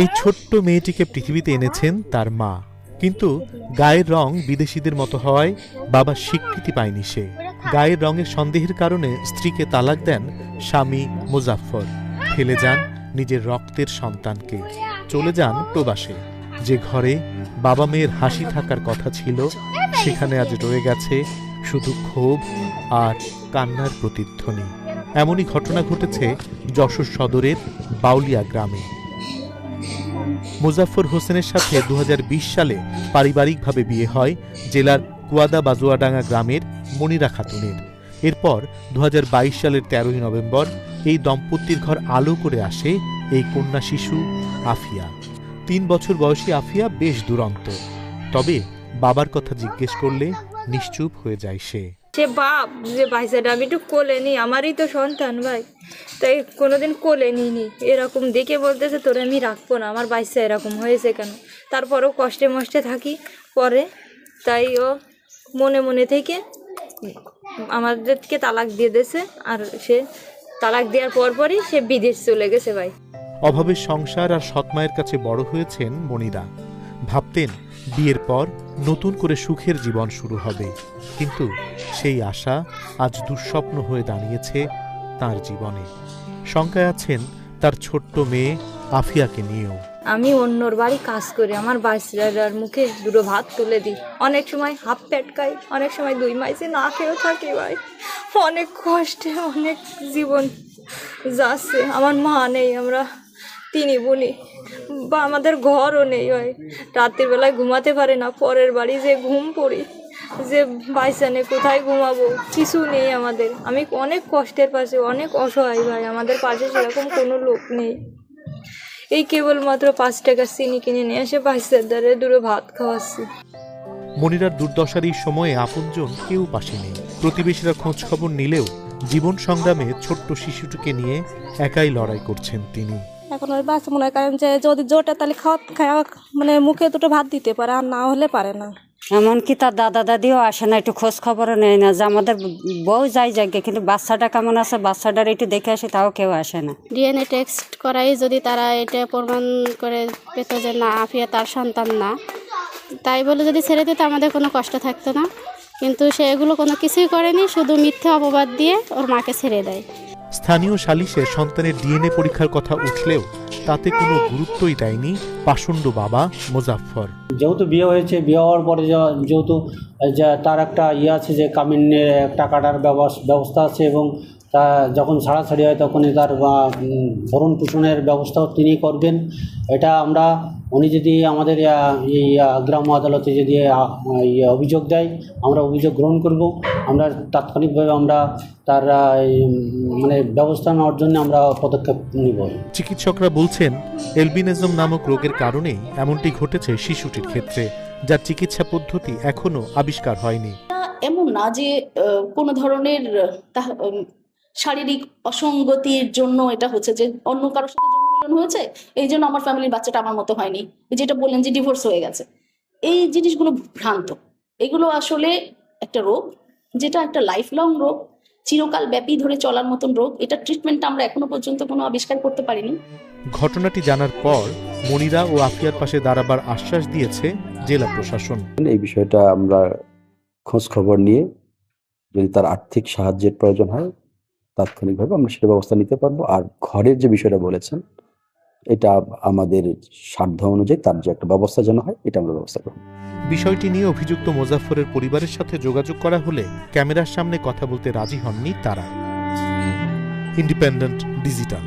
এই ছোট্ট মেয়েটিকে পৃথিবীতে এনেছেন তার মা, কিন্তু গায়ের রং বিদেশিদের মতো হওয়ায় বাবা স্বীকৃতি পায়নি সে। গায়ের রঙের সন্দেহের কারণে স্ত্রীকে তালাক দেন স্বামী মুজাফফর। ফেলে যান নিজের রক্তের সন্তানকে, চলে যান প্রবাসে। যে ঘরে বাবা মেয়ের হাসি থাকার কথা ছিল, সেখানে আজ রয়ে গেছে শুধু ক্ষোভ আর কান্নার প্রতিধ্বনি। এমনই ঘটনা ঘটেছে যশোর সদরের বাউলিয়া গ্রামে। মুজাফফর হোসেনের সাথে 2020 সালে পারিবারিকভাবে বিয়ে হয় জেলার কুয়াদা বাজুয়াডাঙ্গা গ্রামের মনিরা খাতুনের। এরপর 2022 সালের 13 নভেম্বর এই দম্পতির ঘর আলো করে আসে এই কন্যা শিশু আফিয়া। 3 বছর বয়সী আফিয়া বেশ দুরন্ত, তবে বাবার কথা জিজ্ঞেস করলে নিশ্চুপ হয়ে যায় সে। বাপ যে ভাইসাটা আমি একটু কোলে নি, আমারই তো সন্তান ভাই, তাই কোনোদিন কোলে নিইনি। এরকম দেখে বলতেছে তোরে আমি রাখবো না, আমার বাইসা এরকম হয়েছে কেন। তারপরেও কষ্টে মষ্টে থাকি পরে, তাই ও মনে মনে থেকে আমাদেরকে তালাক দিয়ে দিয়েছে। আর সে তালাক দেওয়ার পরপরই সে বিদেশ চলে গেছে ভাই। অভাবের সংসার আর সৎমায়ের কাছে বড় হয়েছেন মনিরা। ভাবতেন বিয়ের পর নতুন করে সুখের জীবন শুরু হবে, কিন্তু সেই আশা আজ দুঃস্বপ্ন হয়ে দাঁড়িয়েছে তার জীবনে। শঙ্কায় আছেন তার ছোট্ট মেয়ে আফিয়াকে নিয়েও। আমি অন্যর বাড়ি কাজ করি, আমার বাচ্চার মুখে দুটো ভাত তুলে দিই। অনেক সময় হাফ পেট খাই, অনেক সময় 2 মাসে না খেয়েও থাকি ভাই। অনেক কষ্টে অনেক জীবন যাচ্ছে। আমার মা নেই, আমরা 3 বোনই, বা আমাদের ঘরও নেই ভাই। রাতের বেলায় ঘুমাতে পারে না, পরের বাড়ি যে ঘুম পড়ি, যে বাইসানে কোথায় ঘুমাবো, কিছু নেই আমাদের। আমি অনেক কষ্টের পাশে, অনেক অসহায় ভাই। আমাদের পাশে সেরকম কোনো লোক নেই। এই কেবলমাত্র 5 টাকার চিনি কিনে নিয়ে এসে বাইসার দ্বারে দুটো ভাত খাওয়াচ্ছি। মনিরার দুর্দশার এই সময়ে আপনজন কেউ পাশে নেই। প্রতিবেশীরা খোঁজ খবর নিলেও জীবন সংগ্রামে ছোট্ট শিশুটিকে নিয়ে একাই লড়াই করছেন তিনি। এখন ওই বাচ্চা মনে করেন যে যদি জোটে তাহলে খাওয়া মানে মুখে দুটো ভাত দিতে পারে, আর না হলে পারে না। এমনকি তার দাদা দাদিও আসে না, একটু খোঁজ খবরও নেয় না যে আমাদের বউ যাই যাকে, কিন্তু বাচ্চাটা কেমন আছে বাচ্চাটার একটু দেখে আসে, তাও কেউ আসে না। ডিএনএ টেস্ট করাই যদি তারা এটা প্রমাণ করে পেত যে না আফিয়া তার সন্তান না, তাই বলে যদি ছেড়ে দিত আমাদের কোনো কষ্ট থাকতো না। কিন্তু সে এগুলো কোনো কিছুই করেনি, শুধু মিথ্যে অপবাদ দিয়ে ওর মাকে ছেড়ে দেয়। স্থানীয় সালিশে সন্তানের ডিএনএ পরীক্ষার কথা উঠলেও তাতে কোনো গুরুত্বই দেয়নি পাষণ্ড বাবা মুজাফফর। যেহেতু বিয়ে হয়েছে, বিয়ে হওয়ার পরে যেহেতু তার একটা আছে যে কামিনের টাকাটার ব্যবস্থা আছে, এবং তা যখন ছাড়াছাড়ি হয় তখনই তার ভরণ পোষণের ব্যবস্থাও তিনি করবেন। এটা আমরা উনি যদি আমাদের এই গ্রাম্য আদালতে যদি অভিযোগ দেয়, আমরা অভিযোগ গ্রহণ করব। আমরা তাৎক্ষণিকভাবে আমরা তার মানে ব্যবস্থা নেওয়ার জন্য আমরা পদক্ষেপ নিব। চিকিৎসকরা বলছেন এলবিনিজম নামক রোগের কারণেই এমনটি ঘটেছে শিশুটির ক্ষেত্রে, যার চিকিৎসা পদ্ধতি এখনো আবিষ্কার হয়নি। এমন না যে কোনো ধরনের শারীরিক অসঙ্গতির জন্য এটা হচ্ছে, যে অন্য কারোর সাথে জন্মগ্রহণ হয়েছে এই জন্য আমার ফ্যামিলির বাচ্চাটা আমার মতো হয়নি, যেটা বললেন যে ডিভোর্স হয়ে গেছে, এই জিনিসগুলো ভ্রান্ত। এগুলো আসলে একটা রোগ, যেটা একটা লাইফ লং রোগ, চিরকাল ব্যাপী ধরে চলার মতন রোগ। এটা ট্রিটমেন্টটা আমরা এখনো পর্যন্ত কোনো আবিষ্কার করতে পারিনি। ঘটনাটি জানার পর মনিরা ও আফিয়ার পাশে দাঁড়াবার আশ্বাস দিয়েছে জেলা প্রশাসন। এই বিষয়টা আমরা খোঁজ খবর নিয়ে যদি তার আর্থিক সাহায্যের প্রয়োজন হয় তাৎক্ষণিকভাবে আমরা সেটা ব্যবস্থা নিতে পারবো। আর ঘরের যে বিষয়টা বলেছেন, এটা আমাদের সাধ্য অনুযায়ী তার যে একটা ব্যবস্থা যেন হয়, এটা আমরা ব্যবস্থা করব। বিষয়টি নিয়ে অভিযুক্ত মুজাফফরের পরিবারের সাথে যোগাযোগ করা হলে ক্যামেরার সামনে কথা বলতে রাজি হননি তারা। Independent digital.